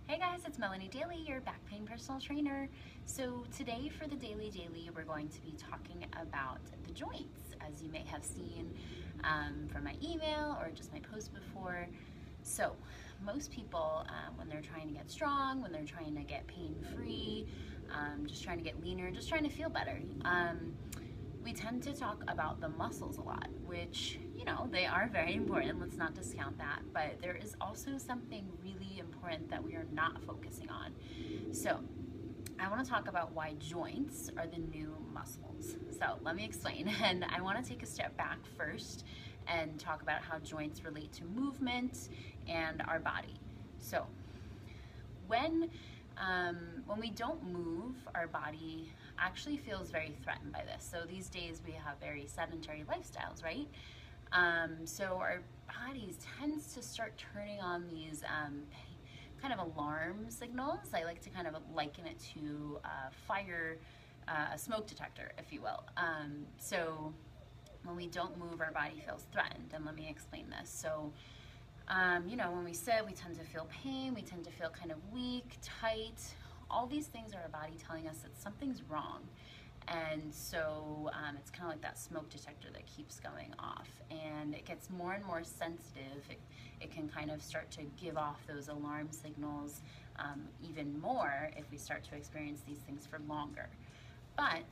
Hey guys, it's Melanie Daly, your back pain personal trainer. So today for the Daily we're going to be talking about the joints. As you may have seen from my email or just my post before. So most people, when they're trying to get strong, when they're trying to get pain-free, just trying to get leaner, just trying to feel better, we tend to talk about the muscles a lot, which, you know, they are very important. Let's not discount that. But there is also something really important that we are not focusing on. So I want to talk about why joints are the new muscles. So let me explain. And I want to take a step back first and talk about how joints relate to movement and our body. So when we don't move, our body actually feels very threatened by this. So these days we have very sedentary lifestyles, right? So our bodies tends to start turning on these kind of alarm signals. I like to kind of liken it to a smoke detector, if you will. So when we don't move, our body feels threatened. And let me explain this. So you know, when we sit, we tend to feel pain, we tend to feel kind of weak, tight. All these things are our body telling us that something's wrong. And so it's kind of like that smoke detector that keeps going off. And it gets more and more sensitive. It can kind of start to give off those alarm signals even more if we start to experience these things for longer. But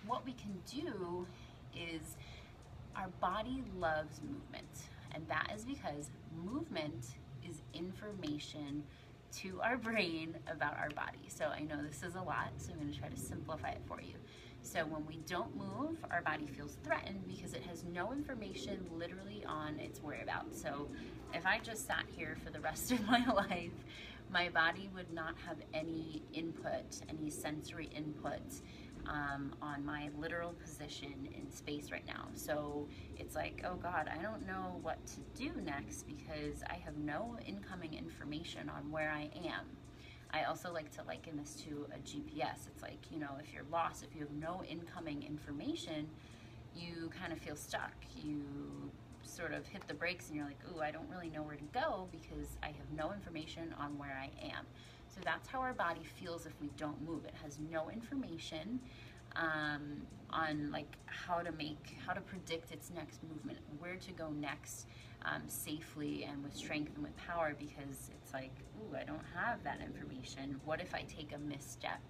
what we can do is our body loves movement. And that is because movement is information to our brain about our body. So I know this is a lot, so I'm going to try to simplify it for you. So when we don't move, our body feels threatened because it has no information literally on its whereabouts. So if I just sat here for the rest of my life, my body would not have any input, any sensory input on my literal position in space right now. So it's like, oh God, I don't know what to do next because I have no incoming information on where I am. I also like to liken this to a GPS. It's like, you know, if you're lost, if you have no incoming information, you kind of feel stuck. You sort of hit the brakes and you're like, ooh, I don't really know where to go because I have no information on where I am. So that's how our body feels if we don't move. It has no information on like how to predict its next movement, where to go next safely and with strength and with power, because it's like, ooh, I don't have that information. What if I take a misstep?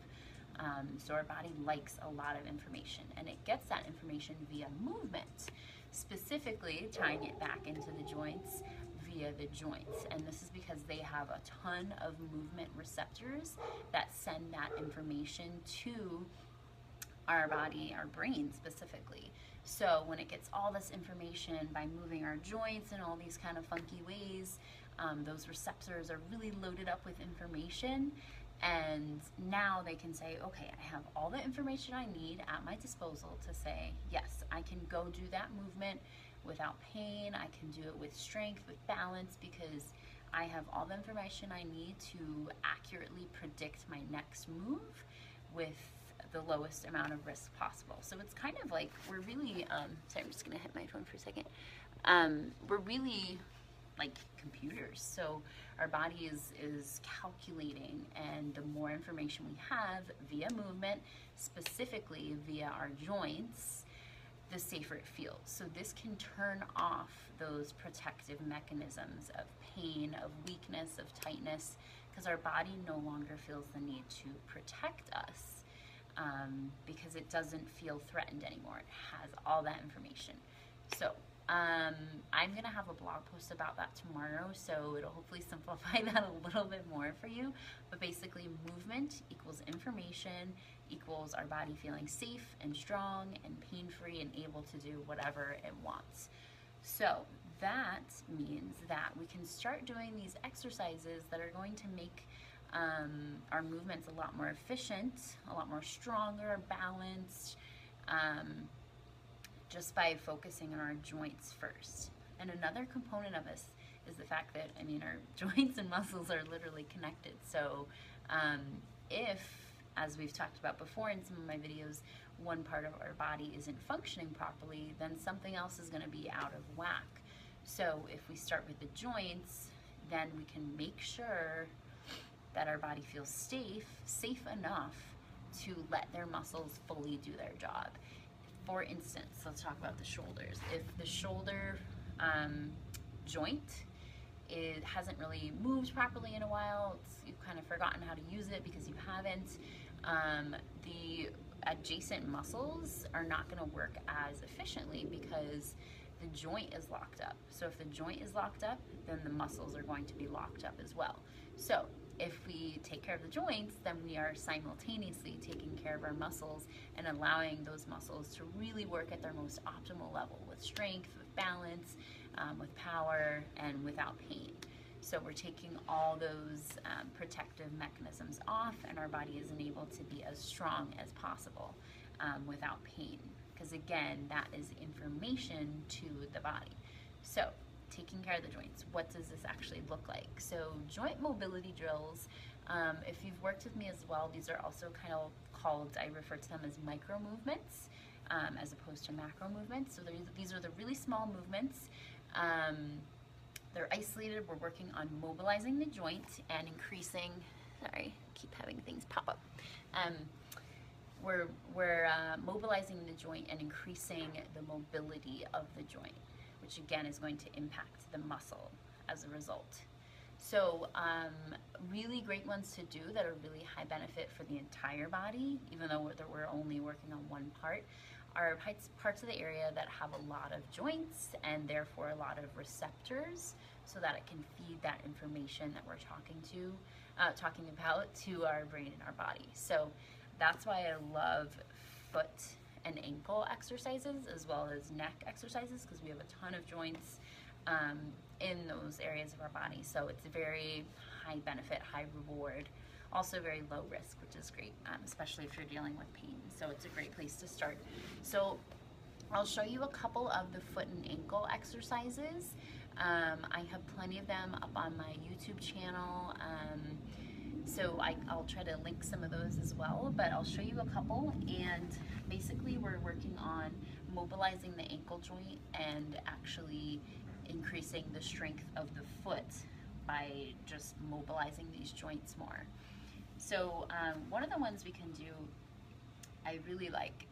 So our body likes a lot of information, and it gets that information via movement, specifically tying it back into the joints via the joints. And this is because they have a ton of movement receptors that send that information to our body, our brain specifically. So when it gets all this information by moving our joints in all these kind of funky ways, those receptors are really loaded up with information. And now they can say, okay, I have all the information I need at my disposal to say, yes, I can go do that movement without pain. I can do it with strength, with balance, because I have all the information I need to accurately predict my next move with the lowest amount of risk possible. So it's kind of like we're really, sorry, I'm just gonna hit my phone for a second. We're really like computers. So our body is calculating, and the more information we have via movement, specifically via our joints, the safer it feels. So this can turn off those protective mechanisms of pain, of weakness, of tightness, because our body no longer feels the need to protect us. Because it doesn't feel threatened anymore. It has all that information. So I'm going to have a blog post about that tomorrow, so it'll hopefully simplify that a little bit more for you. But basically, movement equals information equals our body feeling safe and strong and pain-free and able to do whatever it wants. So that means that we can start doing these exercises that are going to make our movements a lot more efficient, a lot more stronger, balanced, just by focusing on our joints first. And another component of this is the fact that, I mean, our joints and muscles are literally connected. So if, as we've talked about before in some of my videos, one part of our body isn't functioning properly, then something else is going to be out of whack. So if we start with the joints, then we can make sure that our body feels safe enough to let their muscles fully do their job. For instance, let's talk about the shoulders. If the shoulder joint, it hasn't really moved properly in a while, you've kind of forgotten how to use it because you haven't, the adjacent muscles are not going to work as efficiently because the joint is locked up. So if the joint is locked up, then the muscles are going to be locked up as well. So if we take care of the joints, then we are simultaneously taking care of our muscles and allowing those muscles to really work at their most optimal level with strength, with balance, with power, and without pain. So we're taking all those protective mechanisms off, and our body isn't able to be as strong as possible without pain. Because again, that is information to the body. So taking care of the joints, what does this actually look like? So joint mobility drills, if you've worked with me as well, these are also kind of called, I refer to them as micro movements as opposed to macro movements. So these are the really small movements. They're isolated. We're working on mobilizing the joint and increasing, sorry, keep having things pop up. We're mobilizing the joint and increasing the mobility of the joint, which again is going to impact the muscle as a result. So really great ones to do that are really high benefit for the entire body, even though we're only working on one part, are parts of the area that have a lot of joints and therefore a lot of receptors, so that it can feed that information that we're talking about to our brain and our body. So that's why I love foot and ankle exercises as well as neck exercises, because we have a ton of joints in those areas of our body. So it's a very high benefit, high reward, also very low risk, which is great, especially if you're dealing with pain. So it's a great place to start. So I'll show you a couple of the foot and ankle exercises. I have plenty of them up on my YouTube channel. So I'll try to link some of those as well, but I'll show you a couple. And basically we're working on mobilizing the ankle joint and actually increasing the strength of the foot by just mobilizing these joints more. So one of the ones we can do, I really like,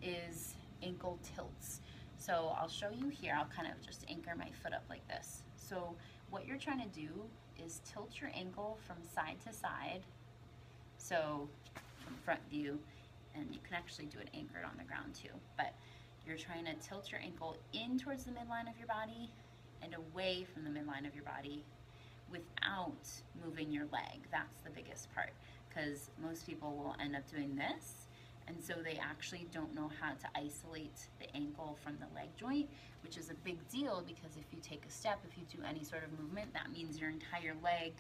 is ankle tilts. So I'll show you here. I'll kind of just anchor my foot up like this. So what you're trying to do is tilt your ankle from side to side. So from front view, and you can actually do it anchored on the ground too, but you're trying to tilt your ankle in towards the midline of your body and away from the midline of your body without moving your leg. That's the biggest part, because most people will end up doing this, and so they actually don't know how to isolate the ankle from the leg joint, which is a big deal, because if you take a step, if you do any sort of movement, that means your entire leg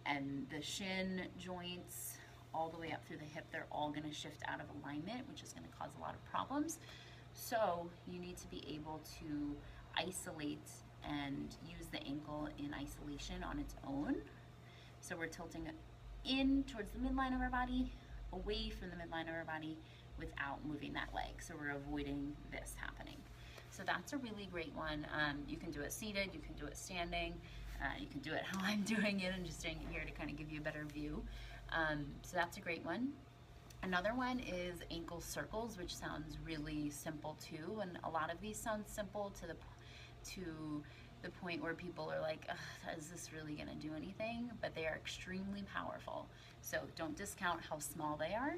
and the shin joints all the way up through the hip, they're all going to shift out of alignment, which is going to cause a lot of problems. So you need to be able to isolate and use the ankle in isolation on its own. So we're tilting in towards the midline of our body, away from the midline of our body without moving that leg. So we're avoiding this happening. So that's a really great one. You can do it seated, you can do it standing, you can do it how I'm doing it. I'm just doing it here to kind of give you a better view. So that's a great one. Another one is ankle circles, which sounds really simple too, and a lot of these sound simple to the point where people are like, is this really going to do anything? But they are extremely powerful. So don't discount how small they are.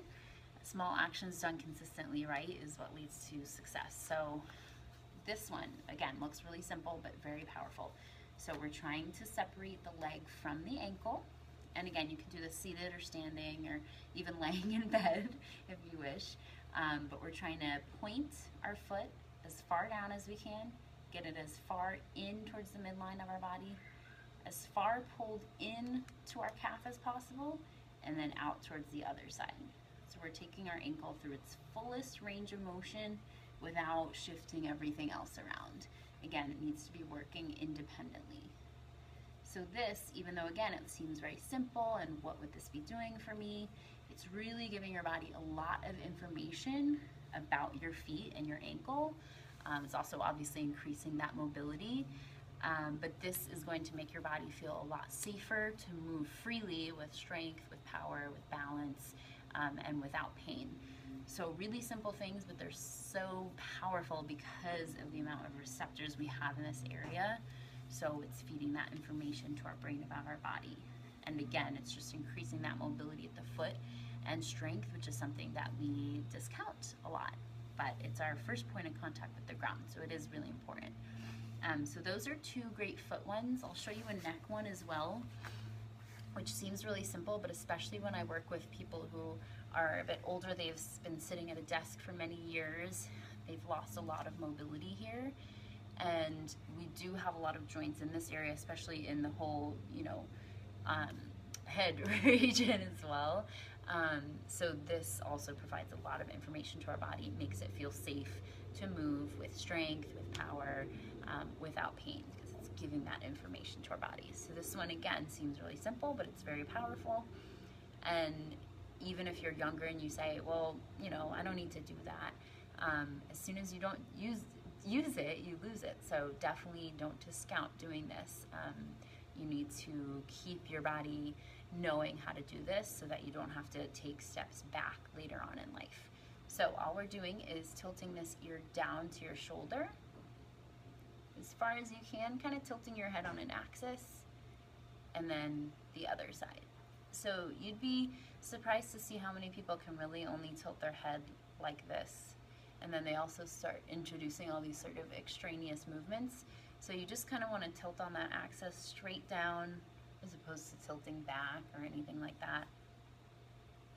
Small actions done consistently, right, is what leads to success. So this one, again, looks really simple but very powerful. So we're trying to separate the leg from the ankle. And again, you can do this seated or standing or even laying in bed if you wish. But we're trying to point our foot as far down as we can, get it as far in towards the midline of our body, as far pulled in to our calf as possible, and then out towards the other side. So we're taking our ankle through its fullest range of motion without shifting everything else around. Again, it needs to be working independently. So this, even though again it seems very simple and what would this be doing for me, it's really giving your body a lot of information about your feet and your ankle. It's also obviously increasing that mobility. But this is going to make your body feel a lot safer to move freely with strength, with power, with balance, and without pain. So really simple things, but they're so powerful because of the amount of receptors we have in this area. So it's feeding that information to our brain about our body. And again, it's just increasing that mobility at the foot and strength, which is something that we discount a lot. But it's our first point of contact with the ground, so it is really important. So those are two great foot ones. I'll show you a neck one as well, which seems really simple, but especially when I work with people who are a bit older, they've been sitting at a desk for many years, they've lost a lot of mobility here, and we do have a lot of joints in this area, especially in the whole, head region as well. So this also provides a lot of information to our body, makes it feel safe to move with strength, with power, without pain, because it's giving that information to our bodies. So this one again seems really simple, but it's very powerful. And even if you're younger and you say, well, I don't need to do that, as soon as you don't use it, you lose it. So definitely don't discount doing this. You need to keep your body knowing how to do this so that you don't have to take steps back later on in life. So all we're doing is tilting this ear down to your shoulder as far as you can, kind of tilting your head on an axis, and then the other side. So you'd be surprised to see how many people can really only tilt their head like this. And then they also start introducing all these sort of extraneous movements. So you just kind of want to tilt on that axis straight down as opposed to tilting back or anything like that.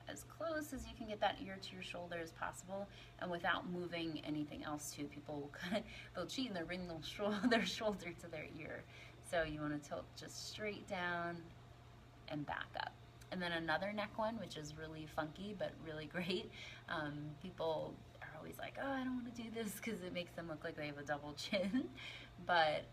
As close as you can get that ear to your shoulder as possible, and without moving anything else too. People they'll cheat and they'll bring their shoulder to their ear. So you want to tilt just straight down and back up. And then another neck one, which is really funky but really great. People are always like, oh, I don't want to do this because it makes them look like they have a double chin. But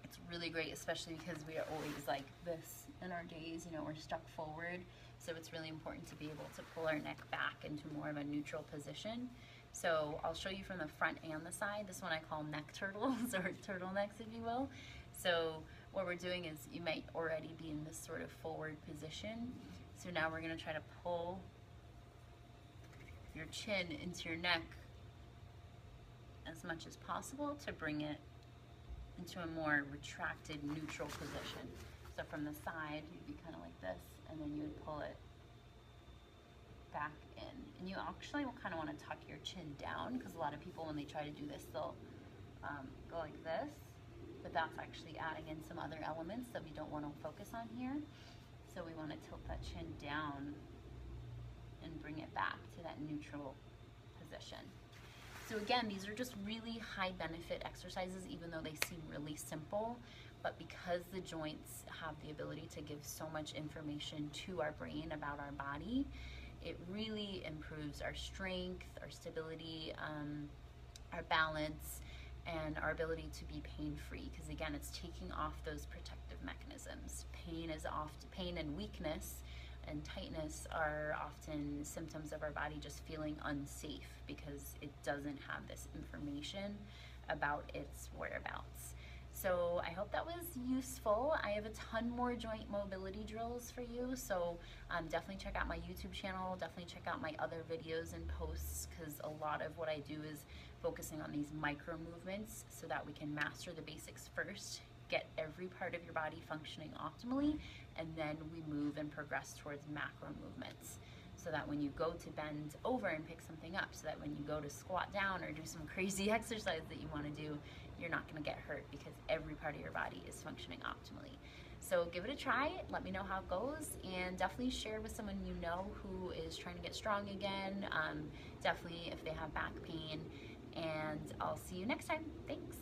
it's really great, especially because we are always like this in our days, we're stuck forward. So it's really important to be able to pull our neck back into more of a neutral position. So I'll show you from the front and the side. This one I call neck turtles, or turtlenecks, if you will. So what we're doing is, you might already be in this sort of forward position. So now we're going to try to pull your chin into your neck as much as possible to bring it into a more retracted, neutral position. So from the side, you'd be kind of like this, and then you would pull it back in. And you actually will kind of want to tuck your chin down, because a lot of people, when they try to do this, they'll go like this. But that's actually adding in some other elements that we don't want to focus on here. So we want to tilt that chin down and bring it back to that neutral position. So again, these are just really high benefit exercises, even though they seem really simple. But because the joints have the ability to give so much information to our brain about our body, it really improves our strength, our stability, our balance, and our ability to be pain-free. Because again, it's taking off those protective mechanisms. Pain and weakness and tightness are often symptoms of our body just feeling unsafe because it doesn't have this information about its whereabouts. So I hope that was useful. I have a ton more joint mobility drills for you, so definitely check out my YouTube channel, definitely check out my other videos and posts, because a lot of what I do is focusing on these micro movements so that we can master the basics first, get every part of your body functioning optimally, and then we move and progress towards macro movements, so that when you go to bend over and pick something up, so that when you go to squat down or do some crazy exercise that you want to do, you're not going to get hurt because every part of your body is functioning optimally. So give it a try, let me know how it goes, and definitely share with someone you know who is trying to get strong again, definitely if they have back pain, and I'll see you next time. Thanks.